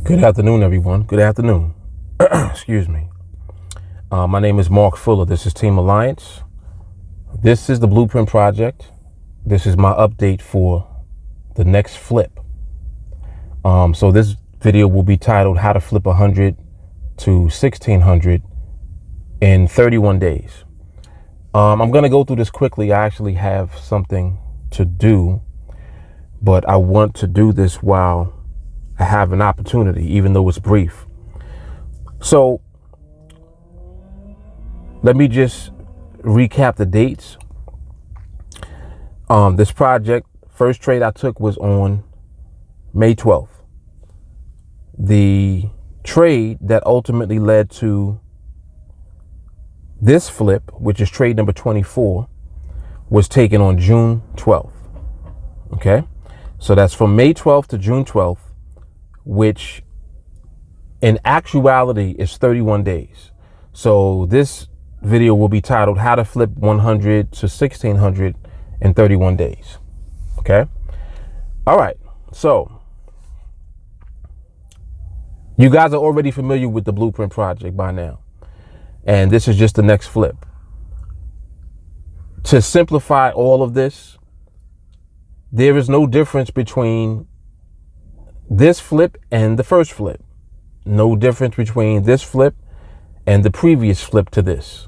Good afternoon, everyone. Good afternoon. Excuse me. My name is Mark Fuller. This is Team Alliance. This is the Blueprint Project. This is my update for the next flip. So this video will be titled How to Flip 100 to 1600 in 31 days. I'm going to go through this quickly. I actually have something to do, but I want to do this while I have an opportunity, even though it's brief. So let me just recap the dates. This project, first trade I took was on May 12th. The trade that ultimately led to this flip, which is trade number 24, was taken on June 12th. Okay, so that's from May 12th to June 12th, which in actuality is 31 days. So this video will be titled How to Flip 100 to 1600 in 31 days. Okay. All right. So you guys are already familiar with the Blueprint Project by now. And this is just the next flip. To simplify all of this, there is no difference between this flip and the first flip. No difference between this flip and the previous flip to this.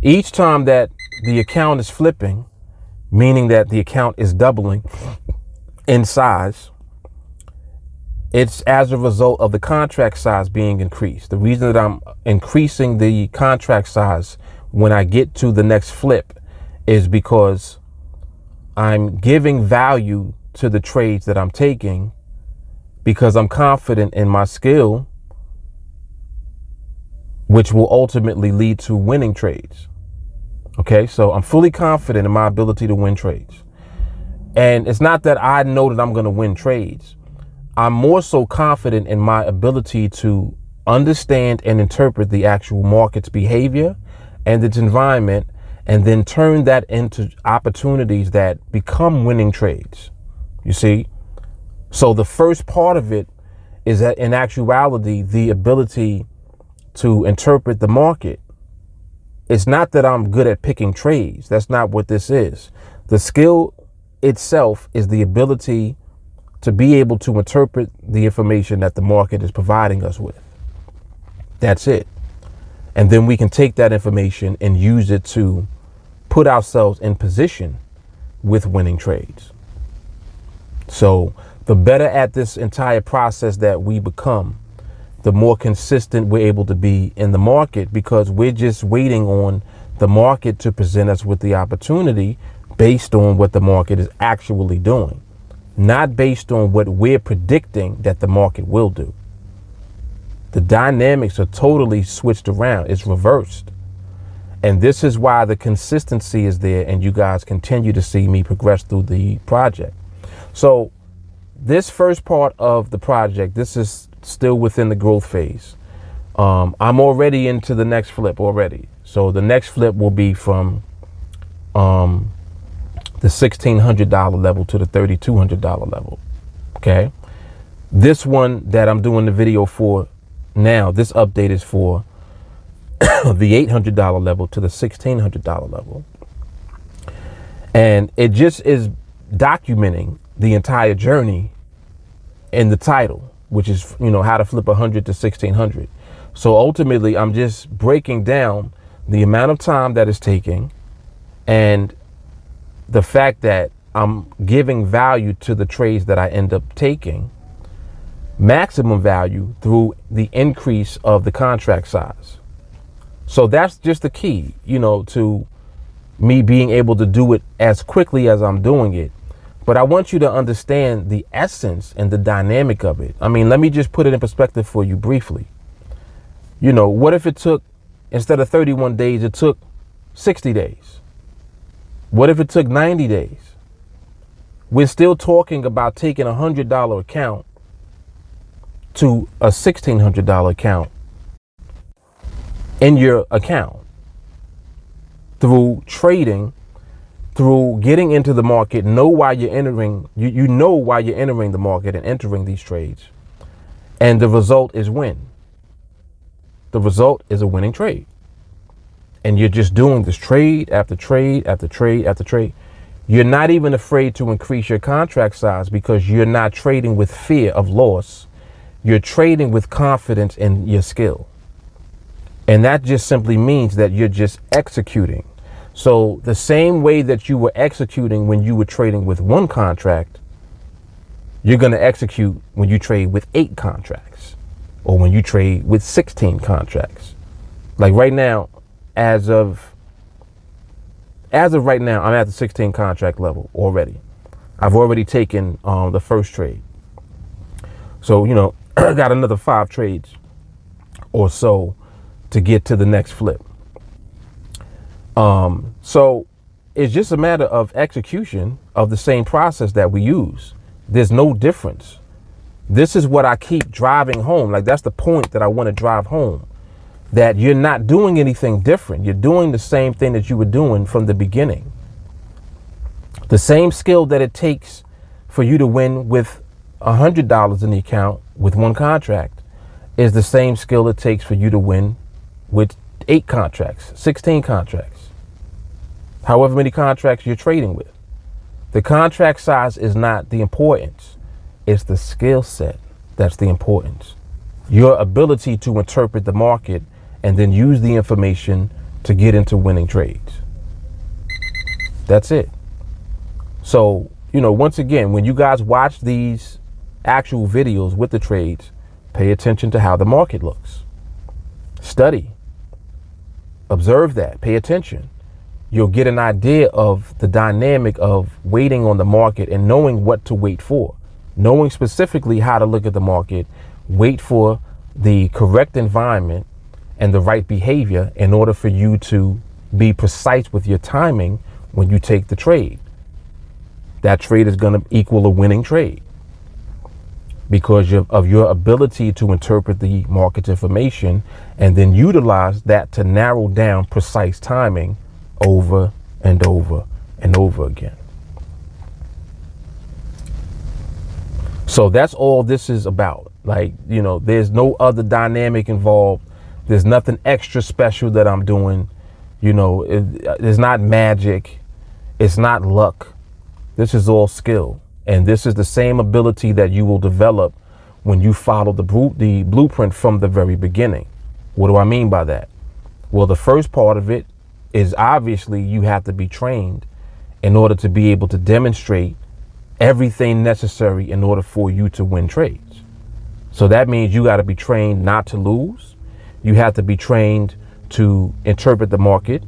Each time that the account is flipping, meaning that the account is doubling in size, it's as a result of the contract size being increased. The reason that I'm increasing the contract size when I get to the next flip is because I'm giving value to the trades that I'm taking, because I'm confident in my skill, which will ultimately lead to winning trades. Okay, so I'm fully confident in my ability to win trades. And it's not that I know that I'm going to win trades. I'm more so confident in my ability to understand and interpret the actual market's behavior and its environment, and then turn that into opportunities that become winning trades. You see? So the first part of it is that in actuality, the ability to interpret the market. It's not that I'm good at picking trades. That's not what this is. The skill itself is the ability to be able to interpret the information that the market is providing us with. That's it. And then we can take that information and use it to put ourselves in position with winning trades. So the better at this entire process that we become, the more consistent we're able to be in the market, because we're just waiting on the market to present us with the opportunity based on what the market is actually doing, not based on what we're predicting that the market will do. The dynamics are totally switched around. It's reversed. And this is why the consistency is there, and you guys continue to see me progress through the project. So this first part of the project, this is still within the growth phase. I'm already into the next flip already. So the next flip will be from the $1,600 level to the $3,200 level. Okay. This one that I'm doing the video for now, this update is for the $800 level to the $1,600 level. And it just is documenting the entire journey in the title, which is, how to flip 100 to 1600. So ultimately, I'm just breaking down the amount of time that it's taking, and the fact that I'm giving value to the trades that I end up taking, maximum value through the increase of the contract size. So that's just the key, to me being able to do it as quickly as I'm doing it. But I want you to understand the essence and the dynamic of it. I mean, let me just put it in perspective for you briefly. What if it took, instead of 31 days, it took 60 days? What if it took 90 days? We're still talking about taking a $100 account to a $1,600 account in your account through trading, through getting into the market, know why you're entering, you know why you're entering the market and entering these trades, And the result is win. The result is a winning trade. And you're just doing this trade after trade after trade after trade. You're not even afraid to increase your contract size because you're not trading with fear of loss. You're trading with confidence in your skill. And that just simply means that you're just executing. So the same way that you were executing when you were trading with one contract, you're going to execute when you trade with 8 contracts or when you trade with 16 contracts. Like right now, as of right now, I'm at the 16 contract level already. I've already taken the first trade. So, I got another 5 trades or so to get to the next flip. So it's just a matter of execution of the same process that we use. There's no difference. This is what I keep driving home. Like, that's the point that I want to drive home, that you're not doing anything different. You're doing the same thing that you were doing from the beginning. The same skill that it takes for you to win with $100 in the account with one contract is the same skill it takes for you to win with 8 contracts, 16 contracts, however many contracts you're trading with. The contract size is not the importance. It's the skill set that's the importance. Your ability to interpret the market and then use the information to get into winning trades. That's it. So, once again, when you guys watch these actual videos with the trades, pay attention to how the market looks. Study. Observe that. Pay attention. You'll get an idea of the dynamic of waiting on the market and knowing what to wait for. Knowing specifically how to look at the market, wait for the correct environment and the right behavior in order for you to be precise with your timing when you take the trade. That trade is going to equal a winning trade because of your ability to interpret the market's information and then utilize that to narrow down precise timing over and over and over again. So that's all this is about. Like, there's no other dynamic involved. There's nothing extra special that I'm doing. It's not magic. It's not luck. This is all skill. And this is the same ability that you will develop when you follow the blueprint from the very beginning. What do I mean by that? Well, the first part of it is obviously you have to be trained in order to be able to demonstrate everything necessary in order for you to win trades. So that means you got to be trained not to lose. You have to be trained to interpret the market.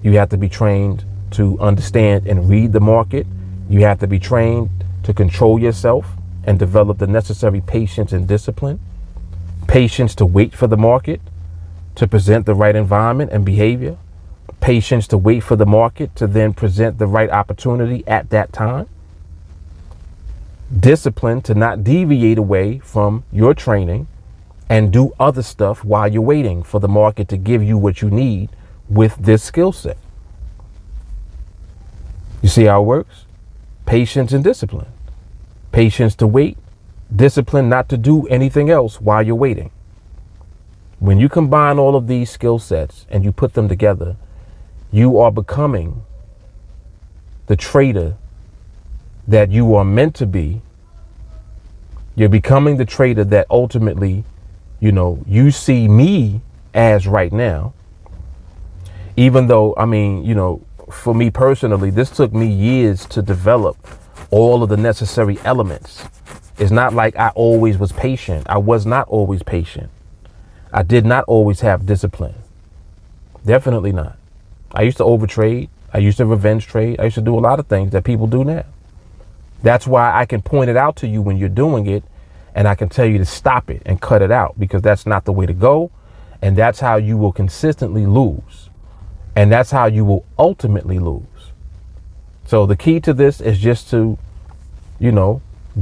You have to be trained to understand and read the market. You have to be trained to control yourself and develop the necessary patience and discipline. Patience to wait for the market to present the right environment and behavior. Patience to wait for the market to then present the right opportunity at that time. Discipline to not deviate away from your training and do other stuff while you're waiting for the market to give you what you need with this skill set. You see how it works? Patience and discipline. Patience to wait, discipline not to do anything else while you're waiting. When you combine all of these skill sets and you put them together, you are becoming the trader that you are meant to be. You're becoming the trader that ultimately, you see me as right now. Even though, for me personally, this took me years to develop all of the necessary elements. It's not like I always was patient. I was not always patient. I did not always have discipline. Definitely not. I used to overtrade. I used to revenge trade. I used to do a lot of things that people do now. That's why I can point it out to you when you're doing it, and I can tell you to stop it and cut it out, because that's not the way to go. And that's how you will consistently lose. And that's how you will ultimately lose. So the key to this is just to,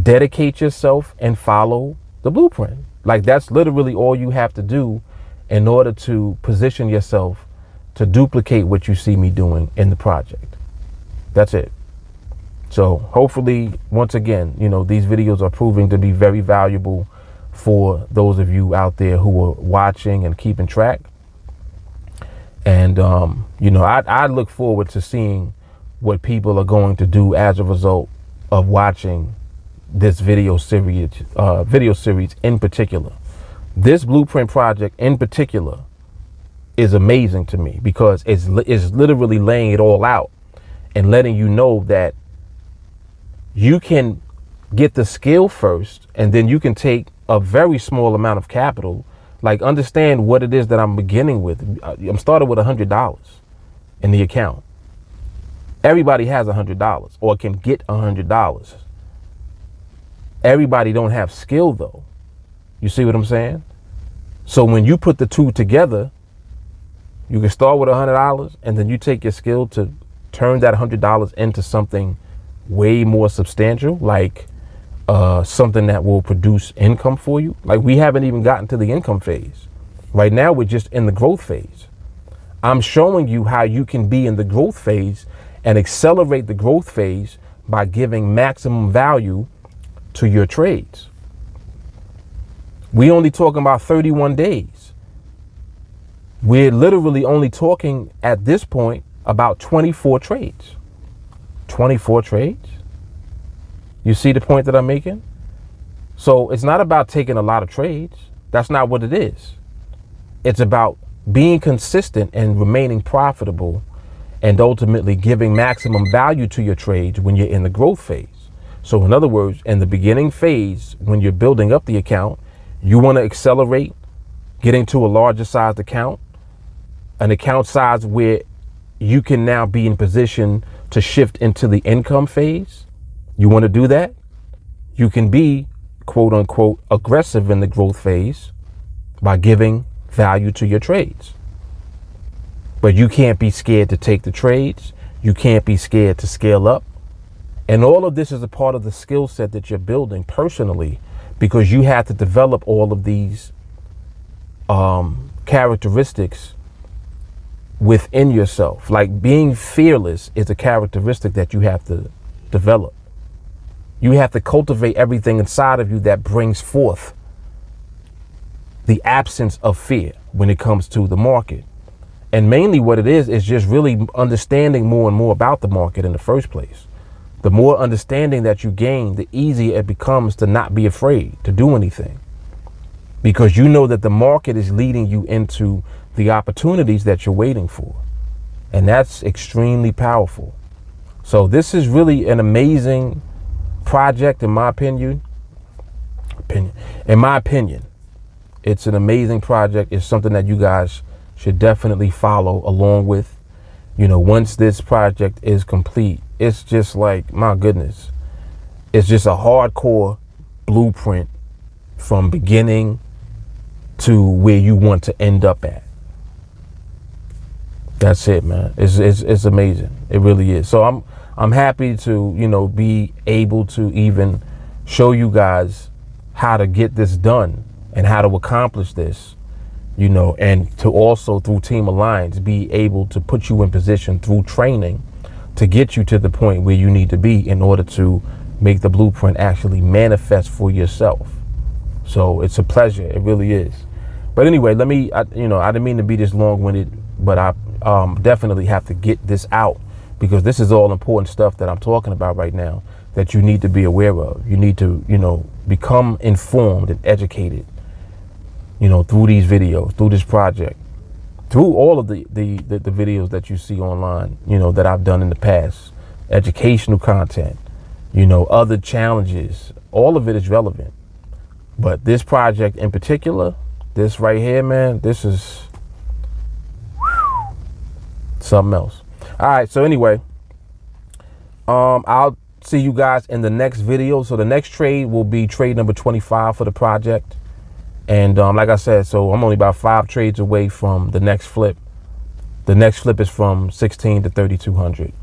dedicate yourself and follow the blueprint. Like, that's literally all you have to do in order to position yourself to duplicate what you see me doing in the project. That's it. So hopefully, once again, these videos are proving to be very valuable for those of you out there who are watching and keeping track. And, I look forward to seeing what people are going to do as a result of watching this video series in particular. This blueprint project in particular is amazing to me because it's literally laying it all out and letting you know that you can get the skill first, and then you can take a very small amount of capital. Like, understand what it is that I'm beginning with. I'm starting with $100 in the account. Everybody has $100 or can get $100. Everybody don't have skill though. You see what I'm saying? So when you put the two together, you can start with $100 and then you take your skill to turn that $100 into something way more substantial, like something that will produce income for you. Like, we haven't even gotten to the income phase. Right now, we're just in the growth phase. I'm showing you how you can be in the growth phase and accelerate the growth phase by giving maximum value to your trades. We only talking about 31 days. We're literally only talking at this point about 24 trades. 24 trades? You see the point that I'm making? So it's not about taking a lot of trades. That's not what it is. It's about being consistent and remaining profitable and ultimately giving maximum value to your trades when you're in the growth phase. So in other words, in the beginning phase, when you're building up the account, you want to accelerate getting to a larger sized account, an account size where you can now be in position to shift into the income phase. You want to do that? You can be, quote unquote, aggressive in the growth phase by giving value to your trades. But you can't be scared to take the trades. You can't be scared to scale up. And all of this is a part of the skill set that you're building personally, because you have to develop all of these characteristics within yourself. Like, being fearless is a characteristic that you have to develop. You have to cultivate everything inside of you that brings forth the absence of fear when it comes to the market. And mainly what it is just really understanding more and more about the market in the first place. The more understanding that you gain, the easier it becomes to not be afraid to do anything, because you know that the market is leading you into the opportunities that you're waiting for. And that's extremely powerful. So this is really an amazing project, in my opinion. In my opinion, it's an amazing project. It's something that you guys should definitely follow along with. Once this project is complete, it's just like, my goodness, it's just a hardcore blueprint from beginning to where you want to end up at. That's it, man. It's amazing. It really is. So I'm happy to, be able to even show you guys how to get this done and how to accomplish this, and to also, through Team Alliance, be able to put you in position through training to get you to the point where you need to be in order to make the blueprint actually manifest for yourself. So it's a pleasure. It really is. But anyway, I didn't mean to be this long-winded, but I definitely have to get this out, because this is all important stuff that I'm talking about right now that you need to be aware of. You need to, become informed and educated, through these videos, through this project, through all of the videos that you see online, that I've done in the past, educational content, other challenges, all of it is relevant. But this project in particular, this right here, man, this is something else. All right. So anyway, I'll see you guys in the next video. So the next trade will be trade number 25 for the project. And like I said, so I'm only about 5 trades away from the next flip. The next flip is from 16 to 3,200.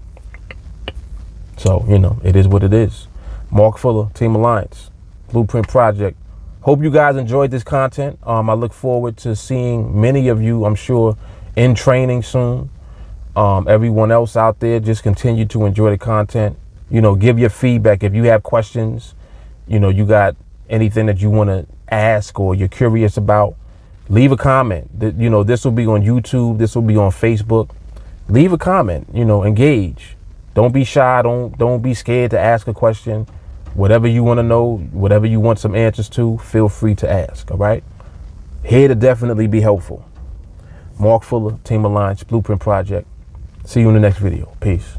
So, it is what it is. Mark Fuller, Team Alliance, Blueprint Project. Hope you guys enjoyed this content. I look forward to seeing many of you, I'm sure, in training soon. Everyone else out there, just continue to enjoy the content. Give your feedback. If you have questions, you got anything that you want to ask or you're curious about, leave a comment. You know, this will be on YouTube. This will be on Facebook. Leave a comment, you know, engage. Don't be shy. Don't be scared to ask a question. Whatever you want to know, whatever you want some answers to, feel free to ask. All right. Here to definitely be helpful. Mark Fuller, Team Alliance Blueprint Project. See you in the next video. Peace.